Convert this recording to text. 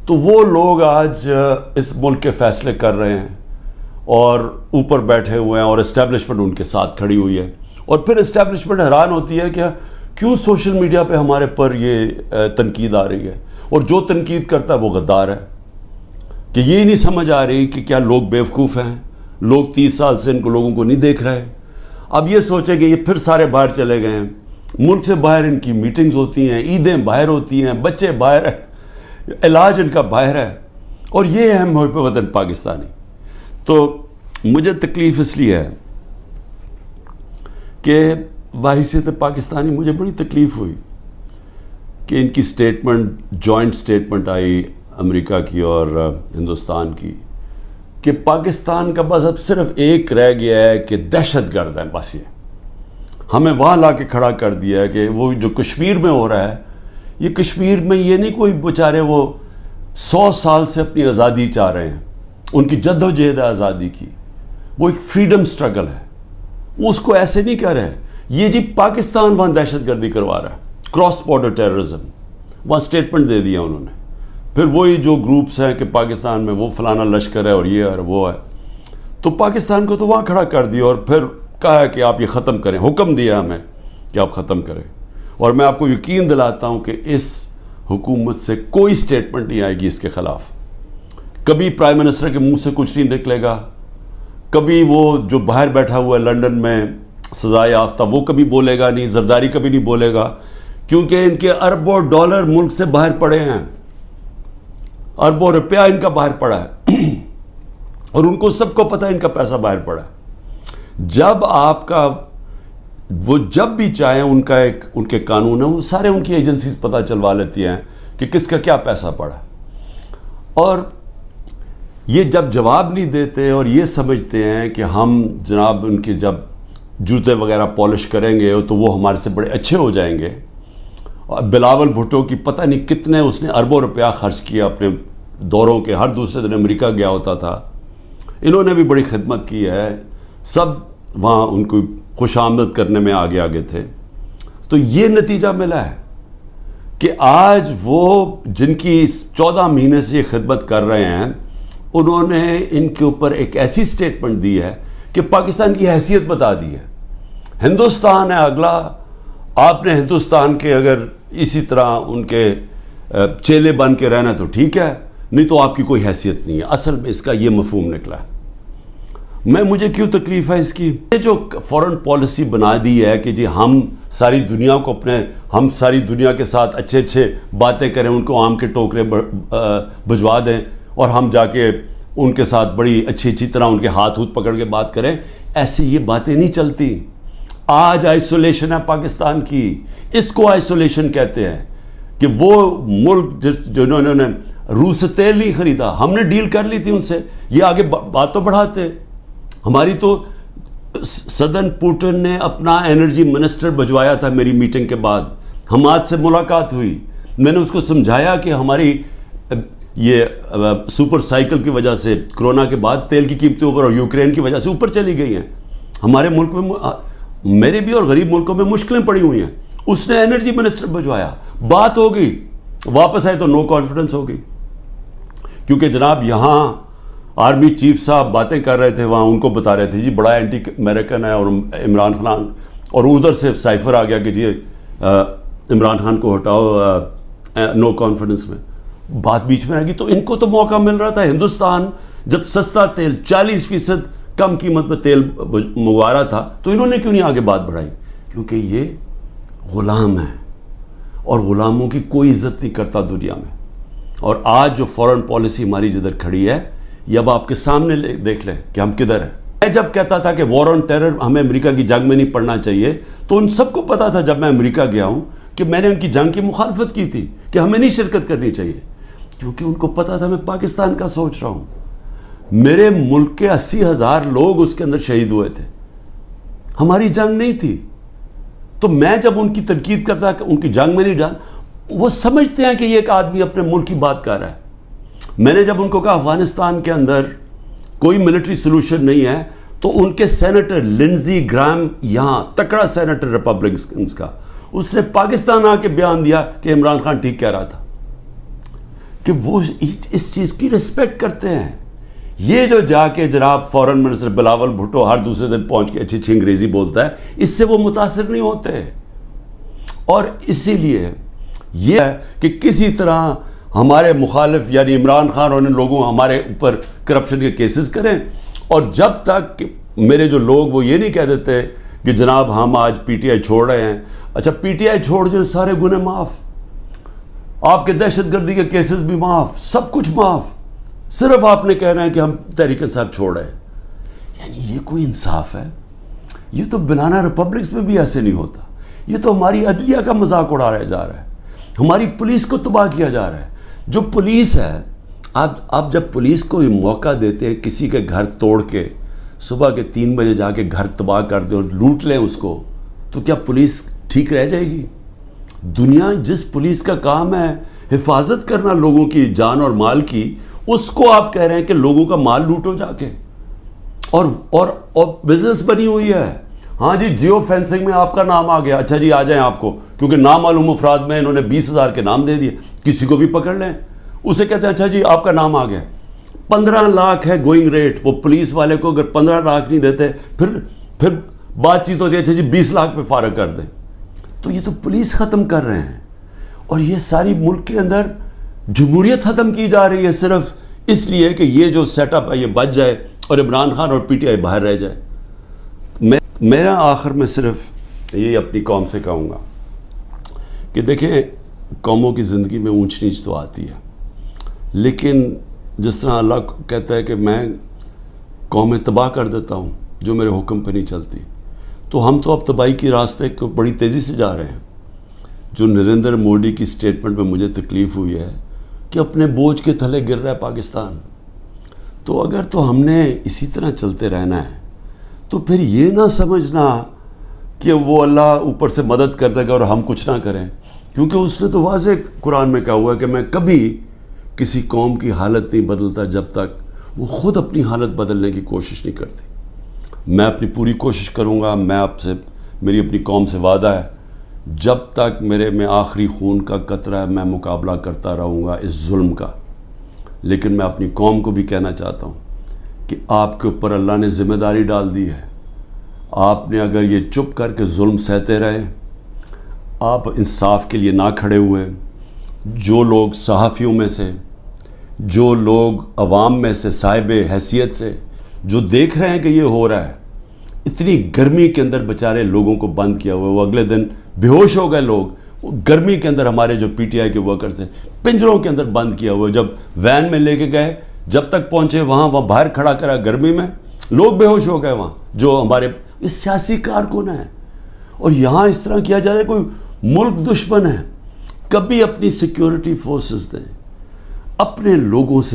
تو وہ لوگ آج اس ملک کے فیصلے کر رہے ہیں اور اوپر بیٹھے ہوئے ہیں اور اسٹیبلشمنٹ ان کے ساتھ کھڑی ہوئی ہے. اور پھر اسٹیبلشمنٹ حیران ہوتی ہے کہ کیوں سوشل میڈیا پہ ہمارے پر یہ تنقید آ رہی ہے، اور جو تنقید کرتا ہے وہ غدار ہے. کہ یہ نہیں سمجھ آ رہی کہ کیا لوگ بیوقوف ہیں، لوگ 30 سال سے ان کو لوگوں کو نہیں دیکھ رہے. اب یہ سوچیں کہ یہ پھر سارے باہر چلے گئے ہیں، ملک سے باہر ان کی میٹنگز ہوتی ہیں، عیدیں باہر ہوتی ہیں، بچے باہر ہیں، علاج ان کا باہر ہے، اور یہ ہے محب وطن پاکستانی. تو مجھے تکلیف اس لیے ہے کہ بحیثیت پاکستانی مجھے بڑی تکلیف ہوئی کہ ان کی سٹیٹمنٹ، جوائنٹ سٹیٹمنٹ آئی امریکہ کی اور ہندوستان کی، کہ پاکستان کا بس اب صرف ایک رہ گیا ہے کہ دہشت گرد ہے. بس یہ ہمیں وہاں لا کے کھڑا کر دیا ہے کہ وہ جو کشمیر میں ہو رہا ہے، یہ کشمیر میں یہ نہیں کوئی بیچارے وہ 100 سال سے اپنی آزادی چاہ رہے ہیں، ان کی جد و جہد ہے آزادی کی، وہ ایک فریڈم سٹرگل ہے، وہ اس کو ایسے نہیں کہہ رہے ہیں. یہ جی پاکستان وہاں دہشت گردی کروا رہا ہے، کراس بارڈر ٹیررزم، وہاں سٹیٹمنٹ دے دیا انہوں نے. پھر وہی جو گروپس ہیں کہ پاکستان میں وہ فلانا لشکر ہے اور یہ ہے وہ ہے، تو پاکستان کو تو وہاں کھڑا کر دیا اور پھر کہا کہ آپ یہ ختم کریں، حکم دیا ہمیں کہ آپ ختم کریں. اور میں آپ کو یقین دلاتا ہوں کہ اس حکومت سے کوئی سٹیٹمنٹ نہیں آئے گی اس کے خلاف. کبھی پرائم منسٹر کے منہ سے کچھ نہیں نکلے گا، کبھی وہ جو باہر بیٹھا ہوا ہے لنڈن میں سزائے یافتہ وہ کبھی بولے گا نہیں، زرداری کبھی نہیں بولے گا، کیونکہ ان کے اربوں ڈالر ملک سے باہر پڑے ہیں، اربوں روپیہ ان کا باہر پڑا ہے اور ان کو سب کو پتہ ہے ان کا پیسہ باہر پڑا ہے. جب آپ کا وہ جب بھی چاہیں ان کا ایک ان کے قانون ہے، وہ سارے ان کی ایجنسیز پتہ چلوا لیتی ہیں کہ کس کا کیا پیسہ پڑا ہے. اور یہ جب جواب نہیں دیتے اور یہ سمجھتے ہیں کہ ہم جناب ان کے جب جوتے وغیرہ پالش کریں گے تو وہ ہمارے سے بڑے اچھے ہو جائیں گے. اور بلاول بھٹو کی پتہ نہیں کتنے اس نے اربوں روپیہ خرچ کیا اپنے دوروں کے، ہر دوسرے دن امریکہ گیا ہوتا تھا. انہوں نے بھی بڑی خدمت کی ہے، سب وہاں ان کو خوش آمد کرنے میں آگے آگے تھے. تو یہ نتیجہ ملا ہے کہ آج وہ جن کی 14 مہینے سے یہ خدمت کر رہے ہیں، انہوں نے ان کے اوپر ایک ایسی سٹیٹمنٹ دی ہے کہ پاکستان کی حیثیت بتا دی ہے. ہندوستان ہے اگلا، آپ نے ہندوستان کے اگر اسی طرح ان کے چیلے بن کے رہنا تو ٹھیک ہے، نہیں تو آپ کی کوئی حیثیت نہیں ہے. اصل میں اس کا یہ مفہوم نکلا ہے. مجھے کیوں تکلیف ہے اس کی؟ یہ جو فورن پالیسی بنا دی ہے کہ جی ہم ساری دنیا کو ہم ساری دنیا کے ساتھ اچھے اچھے باتیں کریں، ان کو آم کے ٹوکرے بھجوا دیں اور ہم جا کے ان کے ساتھ بڑی اچھی طرح ان کے ہاتھ پکڑ کے بات کریں. ایسی یہ باتیں نہیں چلتی. آج آئسولیشن ہے پاکستان کی، اس کو آئسولیشن کہتے ہیں کہ وہ ملک جنہوں نے روس سے تیل نہیں خریدا، ہم نے ڈیل کر لی تھی ان سے، یہ آگے بات تو بڑھاتے. ہماری تو صدر پوٹن نے اپنا انرجی منسٹر بھجوایا تھا میری میٹنگ کے بعد، حماد سے ملاقات ہوئی، میں نے اس کو سمجھایا کہ ہماری یہ سپر سائیکل کی وجہ سے کرونا کے بعد تیل کی قیمتیں اوپر اور یوکرین کی وجہ سے اوپر چلی گئی ہیں. ہمارے ملک میں، میرے بھی اور غریب ملکوں میں مشکلیں پڑی ہوئی ہیں. اس نے انرجی منسٹر بھجوایا، بات ہو گئی، واپس آئے تو نو کانفیڈنس ہو گئی. کیونکہ جناب یہاں آرمی چیف صاحب باتیں کر رہے تھے، وہاں ان کو بتا رہے تھے جی بڑا اینٹی امریکن ہے اور عمران خان، اور ادھر سے سائفر آ گیا کہ جی عمران خان کو ہٹاؤ نو کانفیڈنس میں. بات بیچ میں رہ گئی. تو ان کو تو موقع مل رہا تھا. ہندوستان جب سستا تیل 40% کم قیمت پہ تیل منگوا رہا تھا تو انہوں نے کیوں نہیں آگے بات بڑھائی؟ کیونکہ یہ غلام ہیں اور غلاموں کی کوئی عزت نہیں کرتا دنیا میں. اور آج جو فورن پالیسی ہماری جدھر کھڑی ہے، یہ اب آپ کے سامنے دیکھ لیں کہ ہم کدھر ہیں. میں جب کہتا تھا کہ وار آن ٹیرر ہمیں امریکہ کی جنگ میں نہیں پڑنا چاہیے، تو ان سب کو پتا تھا جب میں امریکہ گیا ہوں کہ میں نے ان کی جنگ کی مخالفت کی تھی کہ ہمیں نہیں شرکت کرنی چاہیے، کیونکہ ان کو پتا تھا میں پاکستان کا سوچ رہا ہوں. میرے ملک کے 80,000 لوگ اس کے اندر شہید ہوئے تھے، ہماری جنگ نہیں تھی. تو میں جب ان کی تنقید کرتا کہ ان کی جنگ میں نہیں جان، وہ سمجھتے ہیں کہ یہ ایک آدمی اپنے ملک کی بات کر رہا ہے. میں نے جب ان کو کہا افغانستان کے اندر کوئی ملٹری سلوشن نہیں ہے، تو ان کے سینیٹر لنزی گرام، یہاں تکڑا سینیٹر ریپبلکنز کا، اس نے پاکستان آ کے بیان دیا کہ عمران خان ٹھیک کہہ رہا تھا. کہ وہ اس چیز کی رسپیکٹ کرتے ہیں. یہ جو جا کے جناب فورن منسٹر بلاول بھٹو ہر دوسرے دن پہنچ کے اچھی اچھی انگریزی بولتا ہے, اس سے وہ متاثر نہیں ہوتے. اور اسی لیے یہ ہے کہ کسی طرح ہمارے مخالف یعنی عمران خان اور ان لوگوں ہمارے اوپر کرپشن کے کیسز کریں, اور جب تک میرے جو لوگ وہ یہ نہیں کہہ دیتے کہ جناب ہم آج پی ٹی آئی چھوڑ رہے ہیں. اچھا پی ٹی آئی چھوڑ جو سارے گناہ معاف, آپ کے دہشت گردی کے کیسز بھی معاف, سب کچھ معاف, صرف آپ نے کہنا ہے کہ ہم تحریک انصاف چھوڑ رہے ہیں. یعنی یہ کوئی انصاف ہے؟ یہ تو بنانا ریپبلکس میں بھی ایسے نہیں ہوتا. یہ تو ہماری عدلیہ کا مذاق اڑایا جا رہا ہے, ہماری پولیس کو تباہ کیا جا رہا ہے. جو پولیس ہے, آپ جب پولیس کو موقع دیتے ہیں کسی کے گھر توڑ کے صبح کے 3 بجے جا کے گھر تباہ کر دیں اور لوٹ لیں اس کو, تو کیا پولیس ٹھیک رہ جائے گی؟ دنیا جس پولیس کا کام ہے حفاظت کرنا لوگوں کی جان اور مال کی, اس کو آپ کہہ رہے ہیں کہ لوگوں کا مال لوٹو جا کے, اور بزنس بنی ہوئی ہے. ہاں جی جیو فینسنگ میں آپ کا نام آ گیا, اچھا جی آ جائیں آپ کو, کیونکہ نامعلوم افراد میں انہوں نے 20,000 کے نام دے دیے, کسی کو بھی پکڑ لیں, اسے کہتے ہیں اچھا جی آپ کا نام آ گیا. 15 لاکھ ہے گوئنگ ریٹ, وہ پولیس والے کو اگر 15 لاکھ نہیں دیتے پھر بات چیت ہوتی ہے اچھا جی 20 لاکھ پہ فارغ کر دیں. تو یہ تو پولیس ختم کر رہے ہیں, اور یہ ساری ملک کے اندر جمہوریت ختم کی جا رہی ہے صرف اس لیے کہ یہ جو سیٹ اپ ہے یہ بچ جائے اور عمران خان اور پی ٹی آئی باہر رہ جائے. میرا آخر میں صرف یہ اپنی قوم سے کہوں گا کہ دیکھیں قوموں کی زندگی میں اونچ نیچ تو آتی ہے, لیکن جس طرح اللہ کہتا ہے کہ میں قومیں تباہ کر دیتا ہوں جو میرے حکم پہ نہیں چلتی, تو ہم تو اب تباہی کی راستے کو بڑی تیزی سے جا رہے ہیں. جو نریندر مودی کی سٹیٹمنٹ میں مجھے تکلیف ہوئی ہے کہ اپنے بوجھ کے تھلے گر رہا ہے پاکستان, تو اگر تو ہم نے اسی طرح چلتے رہنا ہے تو پھر یہ نہ سمجھنا کہ وہ اللہ اوپر سے مدد کر دے گا اور ہم کچھ نہ کریں, کیونکہ اس نے تو واضح قرآن میں کہا ہوا ہے کہ میں کبھی کسی قوم کی حالت نہیں بدلتا جب تک وہ خود اپنی حالت بدلنے کی کوشش نہیں کرتی. میں اپنی پوری کوشش کروں گا, میں آپ سے, میری اپنی قوم سے وعدہ ہے, جب تک میرے میں آخری خون کا قطرہ ہے میں مقابلہ کرتا رہوں گا اس ظلم کا. لیکن میں اپنی قوم کو بھی کہنا چاہتا ہوں کہ آپ کے اوپر اللہ نے ذمہ داری ڈال دی ہے. آپ نے اگر یہ چپ کر کے ظلم سہتے رہے, آپ انصاف کے لیے نہ کھڑے ہوئے, جو لوگ صحافیوں میں سے, جو لوگ عوام میں سے صاحب حیثیت سے جو دیکھ رہے ہیں کہ یہ ہو رہا ہے, اتنی گرمی کے اندر بیچارے لوگوں کو بند کیا ہوا ہے, وہ اگلے دن بے ہوش ہو گئے لوگ, وہ گرمی کے اندر ہمارے جو پی ٹی آئی کے ورکرز تھے پنجروں کے اندر بند کیا ہوا ہے. جب وین میں لے کے گئے, جب تک پہنچے وہاں باہر کھڑا کرا گرمی میں, لوگ بے ہوش ہو گئے وہاں, جو ہمارے سیاسی کارکن ہیں. اور یہاں اس طرح کیا جا رہا ہے, کوئی ملک دشمن ہے. کبھی اپنی سیکیورٹی فورسز دیں, اپنے لوگوں سے